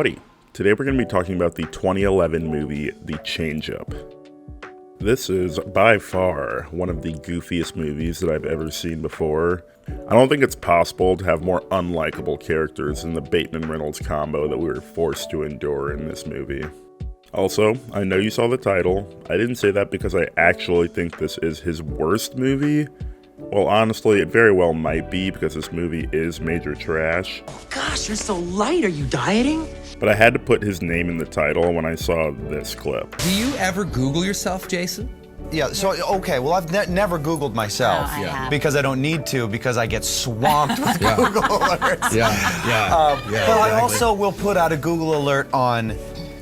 Howdy! Today we're going to be talking about the 2011 movie, The Change-Up. This is by far one of the goofiest movies that I've ever seen before. I don't think it's possible to have more unlikable characters than the Bateman-Reynolds combo that we were forced to endure in this movie. Also, I know you saw the title. I didn't say that because I actually think this is his worst movie. Well, honestly, it very well might be because this movie is major trash. Oh gosh, you're so light. Are you dieting? But I had to put his name in the title when I saw this clip. Do you ever Google yourself, Jason? Yeah, so, okay, well, I've never Googled myself because I don't need to because I get swamped with Google alerts. But I also will put out a Google alert on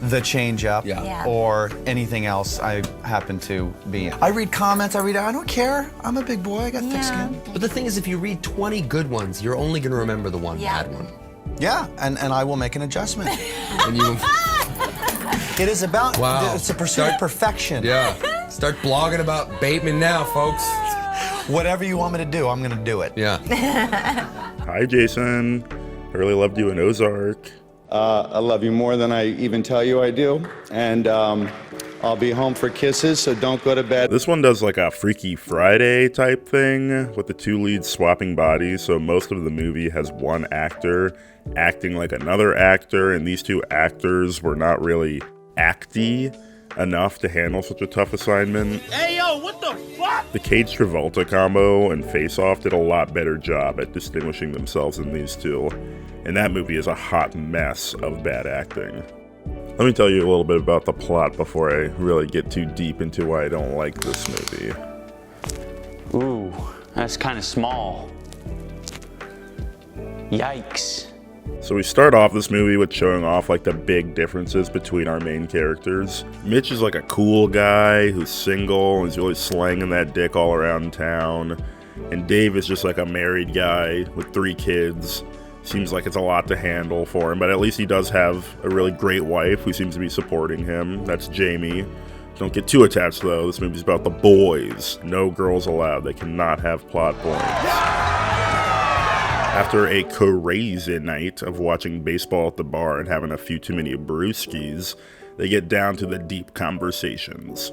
The Change-Up or anything else I happen to be in. I read comments, I don't care. I'm a big boy, I got thick skin. But the thing is, if you read 20 good ones, you're only going to remember the one bad one. Yeah, and I will make an adjustment. And you It is about, it's a pursuit of perfection. Yeah. Start blogging about Bateman now, folks. Whatever you want me to do, I'm gonna do it. Yeah. Hi, Jason. I really loved you in Ozark. I love you more than I even tell you I do. And I'll be home for kisses, so don't go to bed. This one does like a Freaky Friday type thing with the two leads swapping bodies. So most of the movie has one actor acting like another actor, and these two actors were not really acty enough to handle such a tough assignment. Hey, yo, what the fuck? The Cage Travolta combo and Face Off did a lot better job at distinguishing themselves than these two, and that movie is a hot mess of bad acting. Let me tell you a little bit about the plot before I really get too deep into why I don't like this movie. Ooh, that's kind of small. Yikes. So we start off this movie with showing off like the big differences between our main characters. Mitch is like a cool guy who's single and he's really slanging that dick all around town. And Dave is just like a married guy with 3 kids. Seems like it's a lot to handle for him, but at least he does have a really great wife who seems to be supporting him. That's Jamie. Don't get too attached though. This movie's about the boys. No girls allowed. They cannot have plot points. After a crazy night of watching baseball at the bar and having a few too many brewskis, they get down to the deep conversations.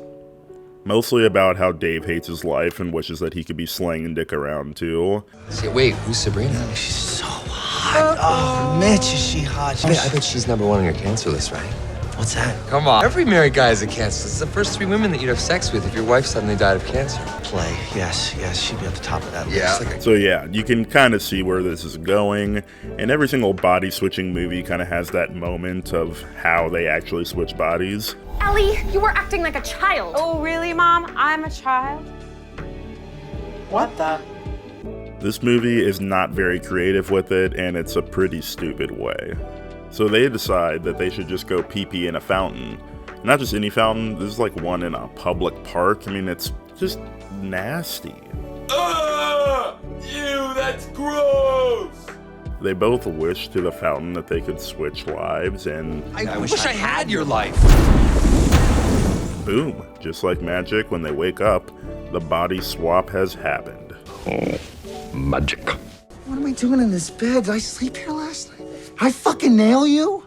Mostly about how Dave hates his life and wishes that he could be slanging dick around too. See, wait, who's Sabrina? She's so hot. Oh, Mitch, is she hot? I bet she's #1 on your cancer list, right? What's that? Come on. Every married guy has a cancer. It's the first 3 women that you'd have sex with if your wife suddenly died of cancer. Play. Yes, she'd be at the top of that Yeah. list. So yeah, you can kind of see where this is going, and every single body switching movie kind of has that moment of how they actually switch bodies. Ellie, you were acting like a child. Oh, really, Mom? I'm a child? What the? This movie is not very creative with it, and it's a pretty stupid way. So they decide that they should just go pee-pee in a fountain. Not just any fountain, this is like one in a public park. I mean, it's just nasty. Ew, that's gross! They both wish to the fountain that they could switch lives, and I wish I had your life. boom, just like magic, when they wake up, the body swap has happened. Magic. What am I doing in this bed? Did I sleep here last night? I fucking nail you?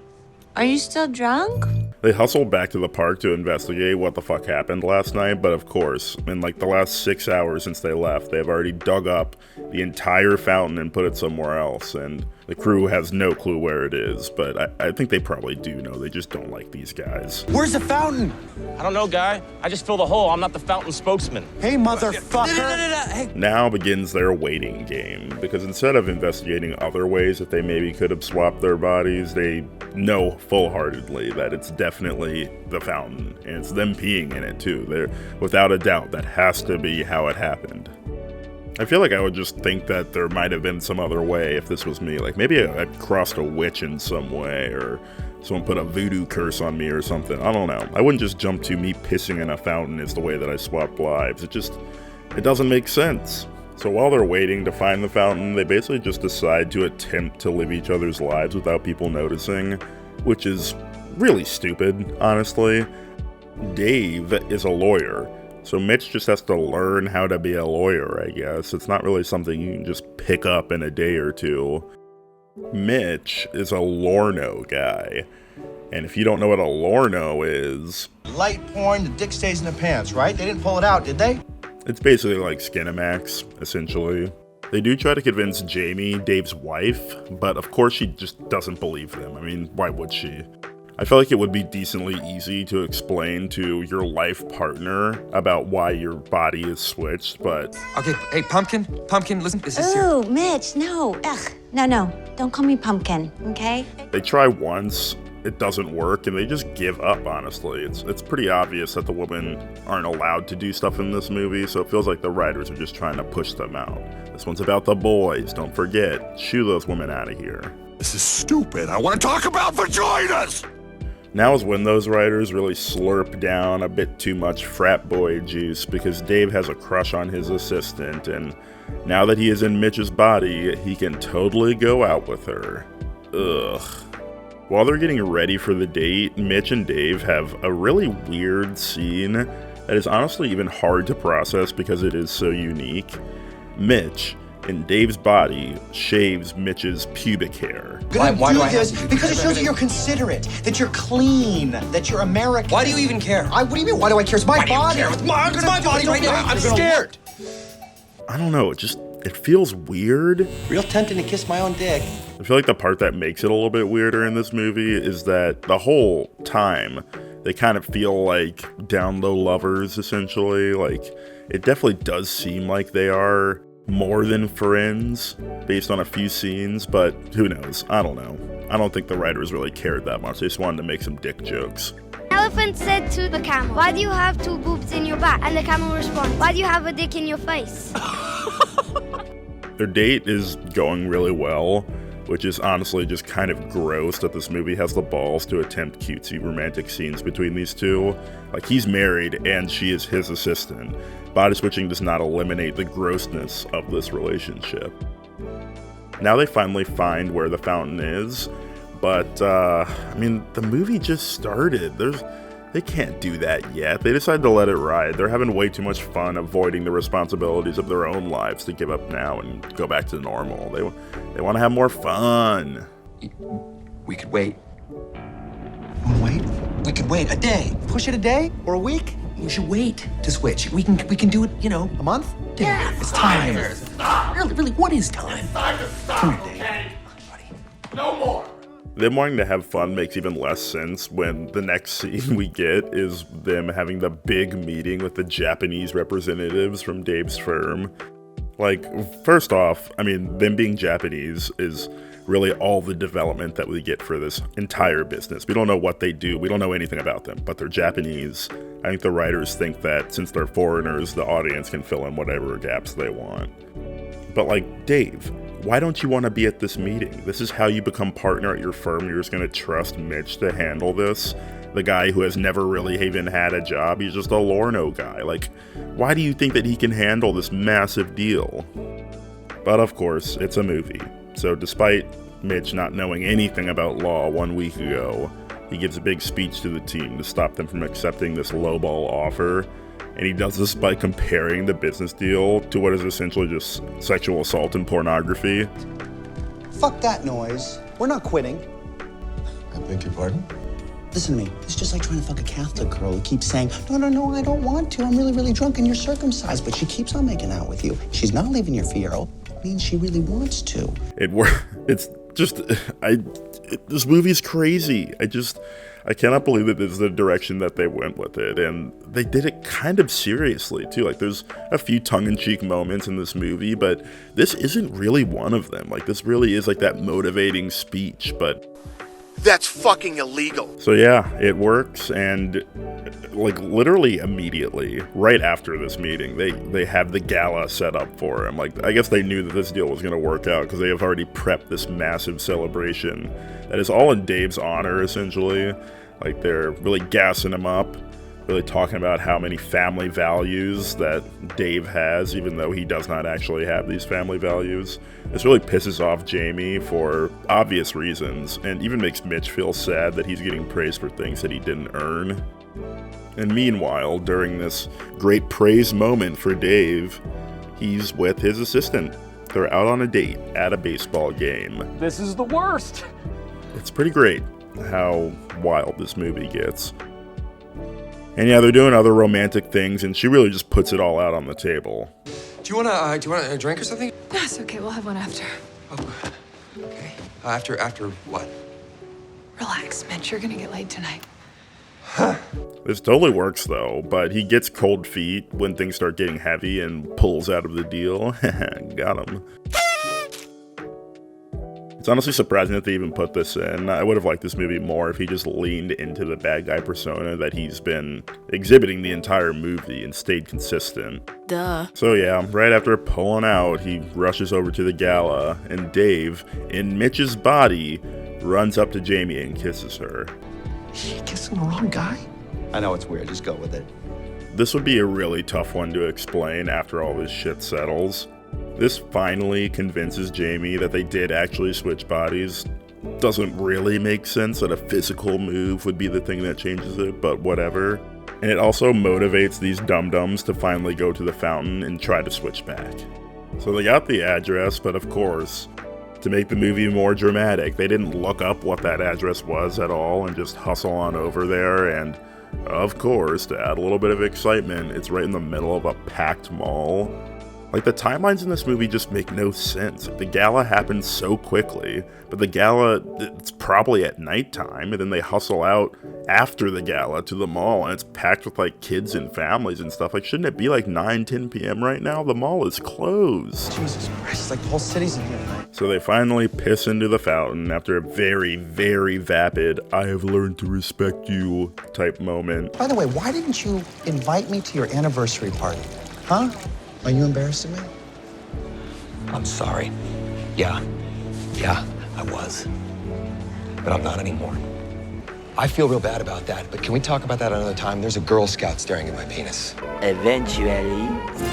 Are you still drunk? They hustle back to the park to investigate what the fuck happened last night, but of course, in like the last 6 hours since they left, they've already dug up the entire fountain and put it somewhere else, and the crew has no clue where it is, but I think they probably do know, they just don't like these guys. Where's the fountain? I don't know, guy. I just fill the hole. I'm not the fountain spokesman. Hey, motherfucker. Hey. Now begins their waiting game, because instead of investigating other ways that they maybe could have swapped their bodies, they know full-heartedly that it's definitely the fountain, and it's them peeing in it too. They're, without a doubt, that has to be how it happened. I feel like I would just think that there might have been some other way if this was me. Like maybe I'd crossed a witch in some way, or someone put a voodoo curse on me or something. I don't know. I wouldn't just jump to me pissing in a fountain is the way that I swapped lives. It doesn't make sense. So while they're waiting to find the fountain, they basically just decide to attempt to live each other's lives without people noticing, which is really stupid, honestly. Dave is a lawyer, so Mitch just has to learn how to be a lawyer, I guess. It's not really something you can just pick up in a day or two. Mitch is a Lorno guy. And if you don't know what a Lorno is... Light porn, the dick stays in the pants, right? They didn't pull it out, did they? It's basically like Skinamax, essentially. They do try to convince Jamie, Dave's wife, but of course she just doesn't believe them. I mean, why would she? I feel like it would be decently easy to explain to your life partner about why your body is switched, but... Okay, hey, Pumpkin, listen, this is Ooh, Mitch, no. Ugh, no. Don't call me Pumpkin, okay? They try once, it doesn't work, and they just give up, honestly. It's pretty obvious that the women aren't allowed to do stuff in this movie, so it feels like the writers are just trying to push them out. This one's about the boys, don't forget. Shoo those women out of here. This is stupid. I want to talk about vaginas! Now is when those writers really slurp down a bit too much frat boy juice because Dave has a crush on his assistant, and now that he is in Mitch's body, he can totally go out with her. Ugh. While they're getting ready for the date, Mitch and Dave have a really weird scene that is honestly even hard to process because it is so unique. Mitch, in Dave's body, shaves Mitch's pubic hair. Why do this? Because it shows that you're considerate, that you're clean, that you're American. Why do you even care? What do you mean, why do I care? It's my body. It's my body right now. I'm scared. I don't know, it feels weird. Real tempting to kiss my own dick. I feel like the part that makes it a little bit weirder in this movie is that the whole time they kind of feel like down low lovers, essentially. Like, it definitely does seem like they are more than friends based on a few scenes, but who knows? I don't know. I don't think the writers really cared that much. They just wanted to make some dick jokes. Elephant said to the camel, "Why do you have two boobs in your back?" And the camel responds, "Why do you have a dick in your face?" Their date is going really well, which is honestly just kind of gross that this movie has the balls to attempt cutesy romantic scenes between these two. Like, he's married and she is his assistant. Body switching does not eliminate the grossness of this relationship. Now they finally find where the fountain is, but, I mean, the movie just started. They can't do that yet. They decided to let it ride. They're having way too much fun avoiding the responsibilities of their own lives to give up now and go back to normal. They want to have more fun. We could wait. Wait? We could wait a day. Push it a day or a week? We should wait to switch. We can do it, A month? Yeah, It's time. Really, what is time? Come here, Dave. No more! Them wanting to have fun makes even less sense when the next scene we get is them having the big meeting with the Japanese representatives from Dave's firm. Like, first off, I mean, them being Japanese is really all the development that we get for this entire business. We don't know what they do. We don't know anything about them, but they're Japanese. I think the writers think that since they're foreigners, the audience can fill in whatever gaps they want. But like, Dave, why don't you want to be at this meeting? This is how you become partner at your firm. You're just going to trust Mitch to handle this. The guy who has never really even had a job. He's just a Lorno guy. Like, why do you think that he can handle this massive deal? But of course, it's a movie. So despite Mitch not knowing anything about law 1 week ago, he gives a big speech to the team to stop them from accepting this lowball offer. And he does this by comparing the business deal to what is essentially just sexual assault and pornography. Fuck that noise. We're not quitting. I beg your pardon? Listen to me. It's just like trying to fuck a Catholic girl who keeps saying, no, I don't want to. I'm really, really drunk and you're circumcised. But she keeps on making out with you. She's not leaving your Fiero. It means she really wants to. It's just, this movie's crazy. I cannot believe that this is the direction that they went with it. And they did it kind of seriously, too. Like, there's a few tongue-in-cheek moments in this movie, but this isn't really one of them. Like, this really is like that motivating speech, but... That's fucking illegal. So yeah, it works, and like literally immediately, right after this meeting, they have the gala set up for him. Like, I guess they knew that this deal was going to work out because they have already prepped this massive celebration that is all in Dave's honor, essentially. Like, they're really gassing him up, really talking about how many family values that Dave has, even though he does not actually have these family values. This really pisses off Jamie for obvious reasons, and even makes Mitch feel sad that he's getting praised for things that he didn't earn. And meanwhile, during this great praise moment for Dave, he's with his assistant, They're out on a date at a baseball game. This is the worst. It's pretty great how wild this movie gets. And yeah, they're doing other romantic things, and she really just puts it all out on the table. Do you want a drink or something? No, it's okay. We'll have one after. Oh, okay. After what? Relax, Mitch. You're gonna get laid tonight. This totally works though, but he gets cold feet when things start getting heavy and pulls out of the deal. Got him. It's honestly surprising that they even put this in. I would have liked this movie more if he just leaned into the bad guy persona that he's been exhibiting the entire movie and stayed consistent. Duh. So yeah, right after pulling out, he rushes over to the gala, and Dave, in Mitch's body, runs up to Jamie and kisses her. Is she kissing the wrong guy? I know it's weird, just go with it. This would be a really tough one to explain after all this shit settles. This finally convinces Jamie that they did actually switch bodies. Doesn't really make sense that a physical move would be the thing that changes it, but whatever. And it also motivates these dum-dums to finally go to the fountain and try to switch back. So they got the address, but of course, to make the movie more dramatic, they didn't look up what that address was at all and just hustle on over there. And of course, to add a little bit of excitement, it's right in the middle of a packed mall. Like, the timelines in this movie just make no sense. Like, the gala happens so quickly, but the gala, it's probably at nighttime, and then they hustle out after the gala to the mall, and it's packed with, like, kids and families and stuff. Like, shouldn't it be, like, 9, 10 p.m. right now? The mall is closed. Jesus Christ, like the whole city's in here tonight. So they finally piss into the fountain after a very, very vapid, I have learned to respect you type moment. By the way, why didn't you invite me to your anniversary party? Huh? Are you embarrassed of me? I'm sorry. Yeah, I was. But I'm not anymore. I feel real bad about that, but can we talk about that another time? There's a Girl Scout staring at my penis. Eventually.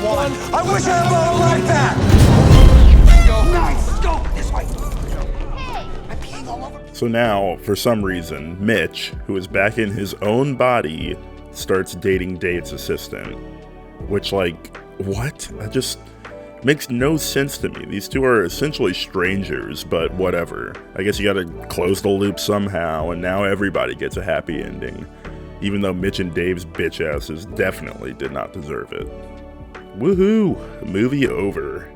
One, I wish I had a bottle like that! Nice! Go this way! I'm peeing all over. So now, for some reason, Mitch, who is back in his own body, starts dating Dave's assistant. Which, like, what? That just makes no sense to me. These two are essentially strangers, but whatever. I guess you gotta close the loop somehow, and now everybody gets a happy ending. Even though Mitch and Dave's bitch asses definitely did not deserve it. Woohoo! Movie over.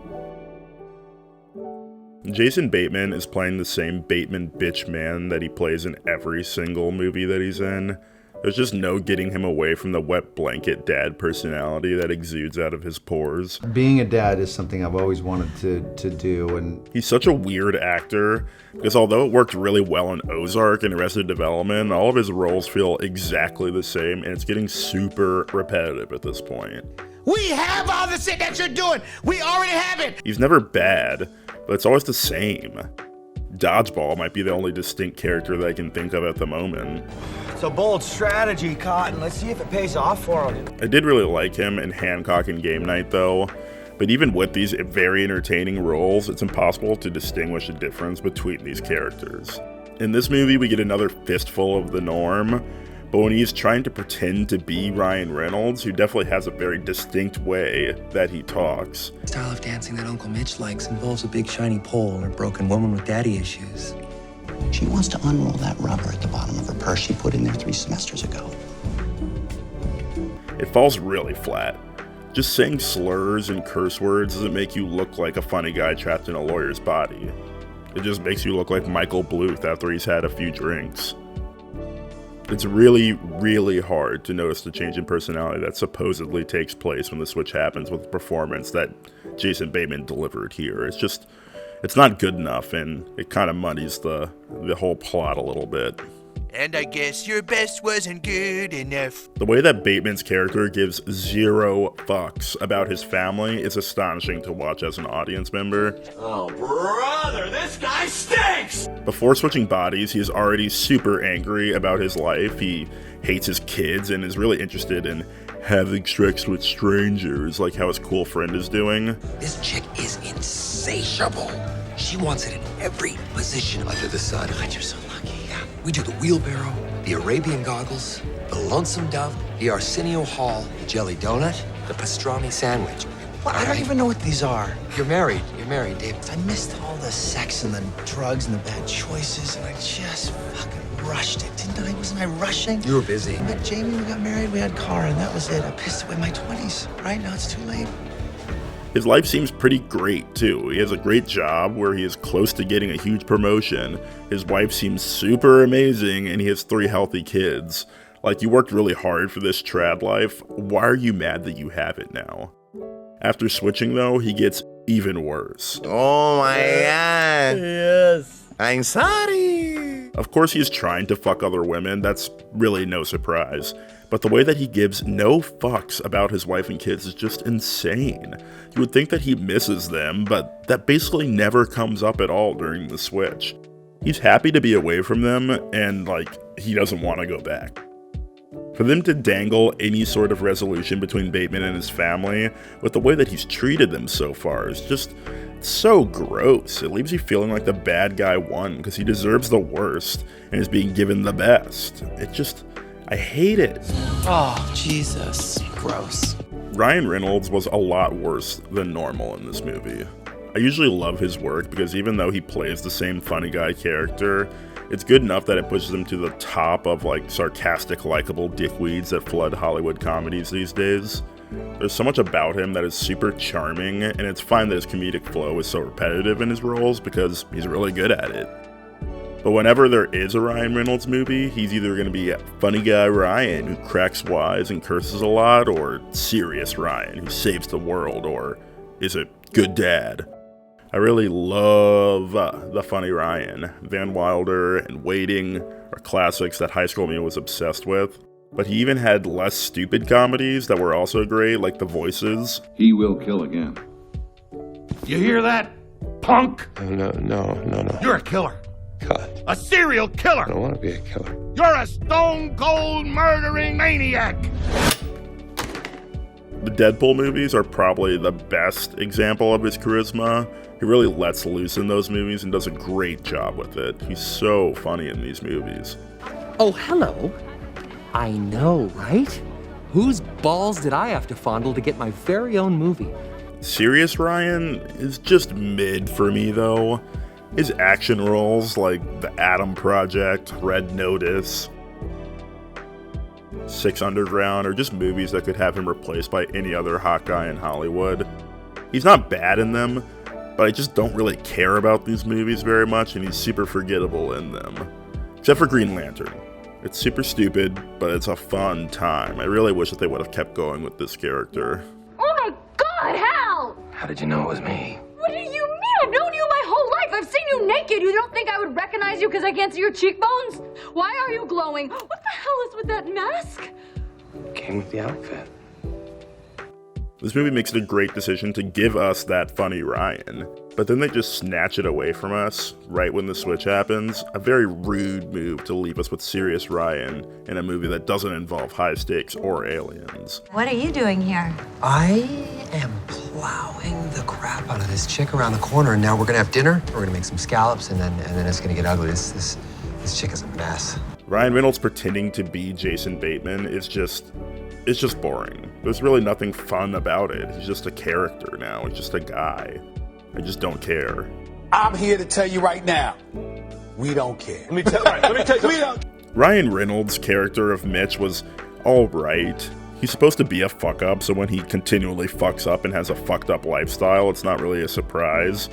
Jason Bateman is playing the same Bateman bitch man that he plays in every single movie that he's in. There's just no getting him away from the wet blanket dad personality that exudes out of his pores. Being a dad is something I've always wanted to do, and he's such a weird actor because although it worked really well in Ozark and Arrested Development, all of his roles feel exactly the same, and it's getting super repetitive at this point. We have all the shit that you're doing. We already have it. He's never bad, but it's always the same. Dodgeball might be the only distinct character that I can think of at the moment. It's a bold strategy, Cotton. Let's see if it pays off for him. I did really like him in Hancock and Game Night, though. But even with these very entertaining roles, it's impossible to distinguish a difference between these characters. In this movie, we get another fistful of the norm, but when he's trying to pretend to be Ryan Reynolds, who definitely has a very distinct way that he talks. The style of dancing that Uncle Mitch likes involves a big shiny pole and a broken woman with daddy issues. She wants to unroll that rubber at the bottom of her purse she put in there 3 semesters ago. It falls really flat. Just saying slurs and curse words doesn't make you look like a funny guy trapped in a lawyer's body. It just makes you look like Michael Bluth after he's had a few drinks. It's really, really hard to notice the change in personality that supposedly takes place when the switch happens with the performance that Jason Bateman delivered here. It's not good enough, and it kind of muddies the whole plot a little bit. And I guess your best wasn't good enough. The way that Bateman's character gives 0 fucks about his family is astonishing to watch as an audience member. Oh, brother, this guy stinks! Before switching bodies, he's already super angry about his life. He hates his kids and is really interested in having sex with strangers, like how his cool friend is doing. This chick is insatiable. She wants it in every position under the sun. God, you're so lucky. Yeah. We do the wheelbarrow, the Arabian goggles, the lonesome dove, the Arsenio Hall, the jelly donut, the pastrami sandwich. What? I don't even know what these are. You're married, Dave. I missed all the sex and the drugs and the bad choices, and I just fucking rushed it, didn't I? Wasn't I rushing? You were busy. I met Jamie, we got married, we had Cara, and that was it. I pissed away my 20s. Right now, it's too late. His life seems pretty great, too. He has a great job where he is close to getting a huge promotion. His wife seems super amazing, and he has 3 healthy kids. Like, you worked really hard for this trad life. Why are you mad that you have it now? After switching, though, he gets even worse. Oh my god. Yes. I'm sorry. Of course he's trying to fuck other women, that's really no surprise. But the way that he gives no fucks about his wife and kids is just insane. You would think that he misses them, but that basically never comes up at all during the switch. He's happy to be away from them, and like, he doesn't want to go back. For them to dangle any sort of resolution between Bateman and his family, with the way that he's treated them so far, is just so gross. It leaves you feeling like the bad guy won, because he deserves the worst, and is being given the best. I hate it. Oh, Jesus. Gross. Ryan Reynolds was a lot worse than normal in this movie. I usually love his work because even though he plays the same funny guy character, it's good enough that it pushes him to the top of like sarcastic, likable dickweeds that flood Hollywood comedies these days. There's so much about him that is super charming, and it's fine that his comedic flow is so repetitive in his roles because he's really good at it. But whenever there is a Ryan Reynolds movie, he's either going to be funny guy Ryan, who cracks wise and curses a lot, or serious Ryan, who saves the world, or is a good dad. I really love the funny Ryan. Van Wilder and Waiting are classics that High School Musical was obsessed with. But he even had less stupid comedies that were also great, like The Voices. He will kill again. You hear that, punk? No. You're a killer. God. A serial killer. I don't want to be a killer. You're a stone-cold murdering maniac. The Deadpool movies are probably the best example of his charisma. He really lets loose in those movies and does a great job with it. He's so funny in these movies. Oh, hello. I know, right? Whose balls did I have to fondle to get my very own movie? Serious Ryan is just mid for me, though. His action roles like The Atom Project, Red Notice, Six Underground are just movies that could have him replaced by any other hot guy in Hollywood. He's not bad in them, but I just don't really care about these movies very much, and he's super forgettable in them. Except for Green Lantern. It's super stupid, but it's a fun time. I really wish that they would have kept going with this character. Oh my god, Hal! How did you know it was me? What do you mean? I've known you my whole life. I've seen you naked. You don't think I would recognize you because I can't see your cheekbones? Why are you glowing? What the hell is with that mask? Came with the outfit. This movie makes it a great decision to give us that funny Ryan, but then they just snatch it away from us right when the switch happens. A very rude move to leave us with serious Ryan in a movie that doesn't involve high stakes or aliens. What are you doing here? I am plowing the crap out of this chick around the corner, and now we're gonna have dinner. We're gonna make some scallops, and then it's gonna get ugly. This chick is a mess. Ryan Reynolds pretending to be Jason Bateman is just boring. There's really nothing fun about it. He's just a character now. He's just a guy. I just don't care. I'm here to tell you right now, we don't care. Let me tell you, we don't. Ryan Reynolds' character of Mitch was alright. He's supposed to be a fuck up, so when he continually fucks up and has a fucked up lifestyle, it's not really a surprise.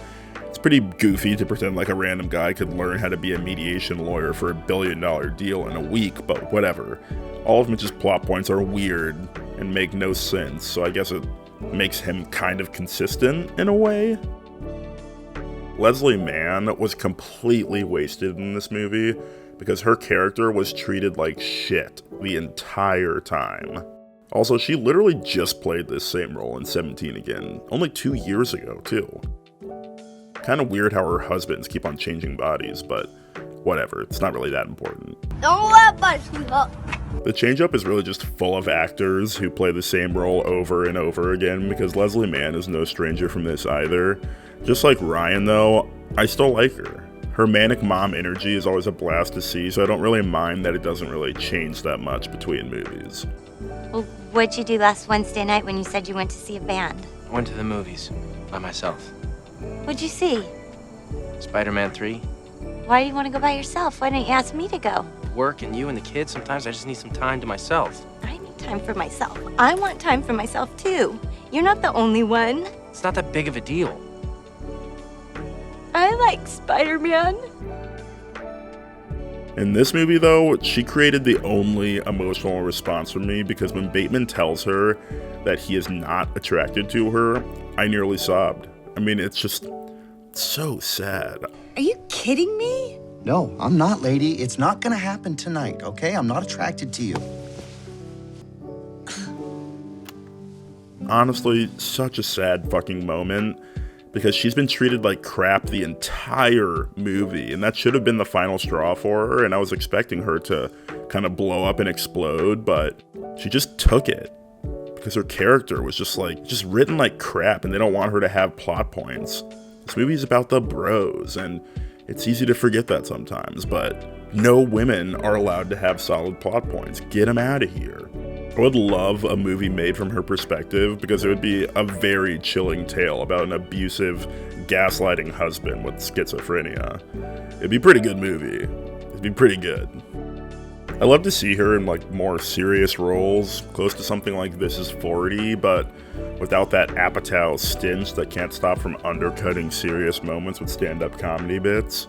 It's pretty goofy to pretend like a random guy could learn how to be a mediation lawyer for $1 billion deal in a week, but whatever. All of Mitch's plot points are weird and make no sense, so I guess it makes him kind of consistent in a way. Leslie Mann was completely wasted in this movie because her character was treated like shit the entire time. Also, she literally just played this same role in 17 Again, only 2 years ago, too. Kind of weird how her husbands keep on changing bodies, but whatever, it's not really that important. Don't let my sleep up. The change-up is really just full of actors who play the same role over and over again, because Leslie Mann is no stranger from this either. Just like Ryan, though, I still like her. Her manic mom energy is always a blast to see, so I don't really mind that it doesn't really change that much between movies. Well, what'd you do last Wednesday night when you said you went to see a band? I went to the movies by myself. What'd you see? Spider-Man 3. Why do you want to go by yourself? Why didn't you ask me to go? Work and you and the kids, sometimes I just need some time to myself. I need time for myself. I want time for myself, too. You're not the only one. It's not that big of a deal. I like Spider-Man. In this movie, though, she created the only emotional response from me, because when Bateman tells her that he is not attracted to her, I nearly sobbed. I mean, it's just so sad. Are you kidding me? No, I'm not, lady. It's not gonna happen tonight, okay? I'm not attracted to you. Honestly, such a sad fucking moment, because she's been treated like crap the entire movie, and that should have been the final straw for her, and I was expecting her to kind of blow up and explode, but she just took it, because her character was just written like crap, and they don't want her to have plot points. This movie's about the bros, and it's easy to forget that sometimes, but no women are allowed to have solid plot points. Get them out of here. I would love a movie made from her perspective, because it would be a very chilling tale about an abusive, gaslighting husband with schizophrenia. It'd be a pretty good movie. It'd be pretty good. I love to see her in like more serious roles, close to something like This Is 40, but without that Apatow stench that can't stop from undercutting serious moments with stand-up comedy bits.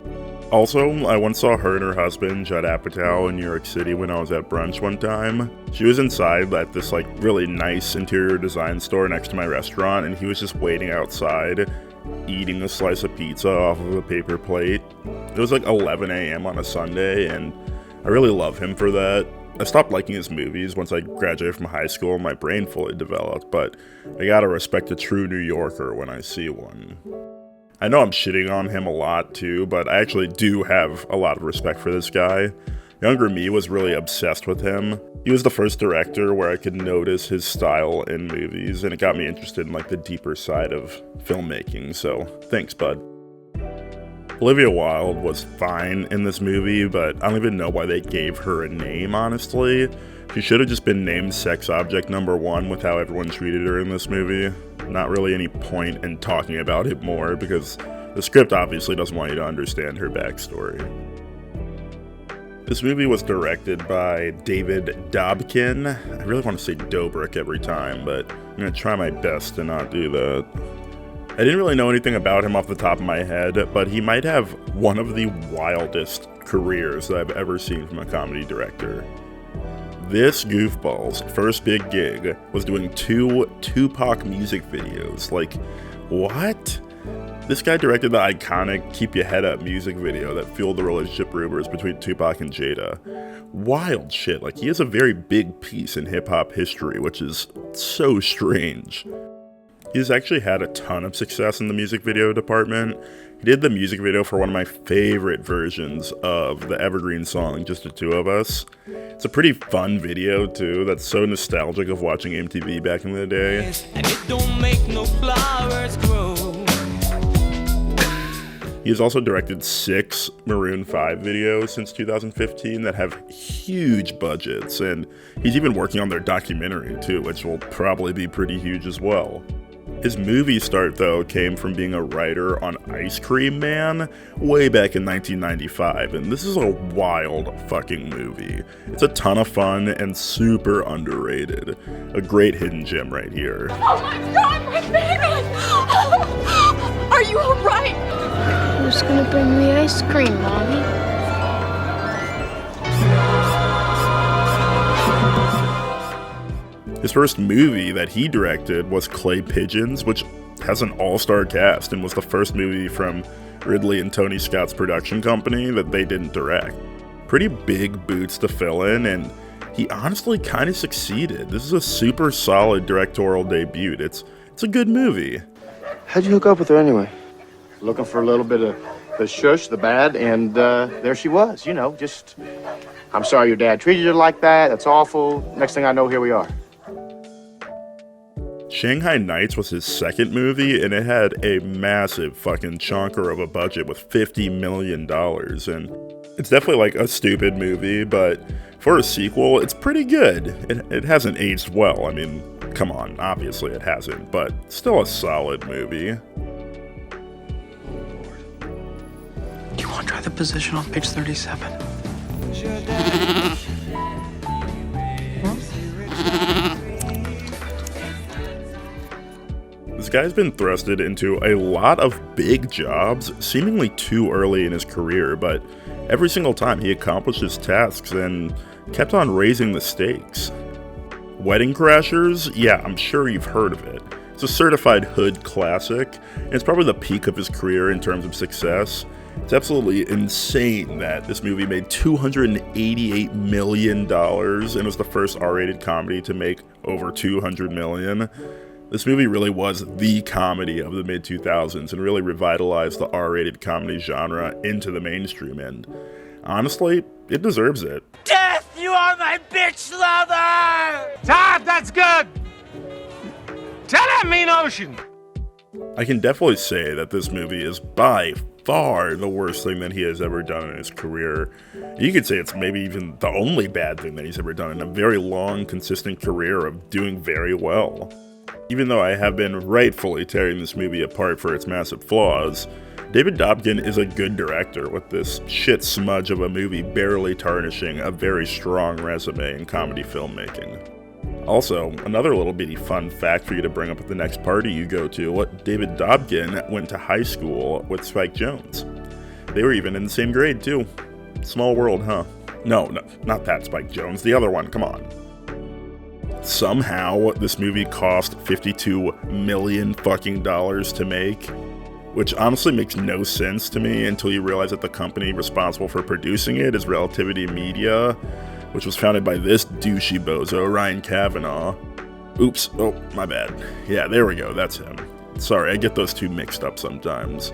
Also, I once saw her and her husband, Judd Apatow, in New York City when I was at brunch one time. She was inside at this like really nice interior design store next to my restaurant, and he was just waiting outside, eating a slice of pizza off of a paper plate. It was like 11 a.m. on a Sunday, and I really love him for that. I stopped liking his movies once I graduated from high school and my brain fully developed, but I gotta respect a true New Yorker when I see one. I know I'm shitting on him a lot too, but I actually do have a lot of respect for this guy. Younger me was really obsessed with him. He was the first director where I could notice his style in movies, and it got me interested in like the deeper side of filmmaking, so thanks, bud. Olivia Wilde was fine in this movie, but I don't even know why they gave her a name, honestly. She should have just been named sex object number 1 with how everyone treated her in this movie. Not really any point in talking about it more, because the script obviously doesn't want you to understand her backstory. This movie was directed by David Dobkin. I really want to say Dobrik every time, but I'm going to try my best to not do that. I didn't really know anything about him off the top of my head, but he might have one of the wildest careers that I've ever seen from a comedy director. This goofball's first big gig was doing 2 Tupac music videos. Like, what? This guy directed the iconic Keep Your Head Up music video that fueled the relationship rumors between Tupac and Jada. Wild shit. Like, he has a very big piece in hip-hop history, which is so strange. He's actually had a ton of success in the music video department. He did the music video for one of my favorite versions of the evergreen song, Just the Two of Us. It's a pretty fun video, too, that's so nostalgic of watching MTV back in the day. And it don't make no flowers grow. He has also directed 6 Maroon 5 videos since 2015 that have huge budgets, and he's even working on their documentary, too, which will probably be pretty huge as well. His movie start, though, came from being a writer on Ice Cream Man way back in 1995, and this is a wild fucking movie. It's a ton of fun and super underrated. A great hidden gem right here. Oh my God, my baby! Are you alright? Who's gonna bring me ice cream, Mommy? His first movie that he directed was Clay Pigeons, which has an all-star cast and was the first movie from Ridley and Tony Scott's production company that they didn't direct. Pretty big boots to fill in, and he honestly kind of succeeded. This is a super solid directorial debut. It's a good movie. How'd you hook up with her anyway? Looking for a little bit of the shush, the bad, and there she was, you know, just, I'm sorry your dad treated you like that, that's awful. Next thing I know, here we are. Shanghai Nights was his second movie, and it had a massive fucking chonker of a budget with $50 million, and it's definitely like a stupid movie, but for a sequel, it's pretty good. It hasn't aged well. I mean, come on, obviously it hasn't, but still a solid movie. Do you want to try the position on page 37? This guy's been thrusted into a lot of big jobs, seemingly too early in his career, but every single time he accomplished his tasks and kept on raising the stakes. Wedding Crashers? Yeah, I'm sure you've heard of it. It's a certified hood classic, and it's probably the peak of his career in terms of success. It's absolutely insane that this movie made $288 million and was the first R-rated comedy to make over $200 million. This movie really was the comedy of the mid-2000s and really revitalized the R-rated comedy genre into the mainstream, and honestly, it deserves it. Death, you are my bitch lover! Todd, that's good! Tell that mean ocean! I can definitely say that this movie is by far the worst thing that he has ever done in his career. You could say it's maybe even the only bad thing that he's ever done in a very long, consistent career of doing very well. Even though I have been rightfully tearing this movie apart for its massive flaws, David Dobkin is a good director with this shit smudge of a movie barely tarnishing a very strong resume in comedy filmmaking. Also, another little bitty fun fact for you to bring up at the next party you go to, David Dobkin went to high school with Spike Jonze. They were even in the same grade too. Small world, huh? No, not that Spike Jonze, the other one, come on. Somehow, this movie cost $52 million fucking dollars to make, which honestly makes no sense to me until you realize that the company responsible for producing it is Relativity Media, which was founded by this douchey bozo, Ryan Kavanaugh. Oops, oh, my bad. Yeah, there we go, that's him. Sorry, I get those two mixed up sometimes.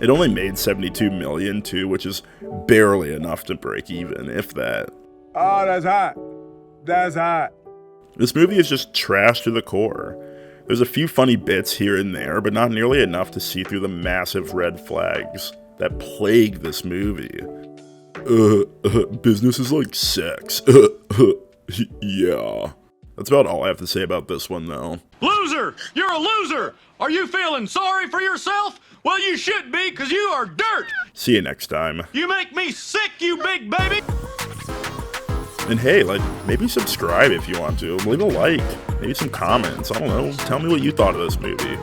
It only made $72 million too, which is barely enough to break even, if that. Oh, that's hot. That's hot. This movie is just trash to the core. There's a few funny bits here and there, but not nearly enough to see through the massive red flags that plague this movie. Business is like sex. Yeah. That's about all I have to say about this one, though. Loser! You're a loser! Are you feeling sorry for yourself? Well, you should be, because you are dirt! See you next time. You make me sick, you big baby! And hey, maybe subscribe if you want to. Leave a like. Maybe some comments. I don't know. Tell me what you thought of this movie.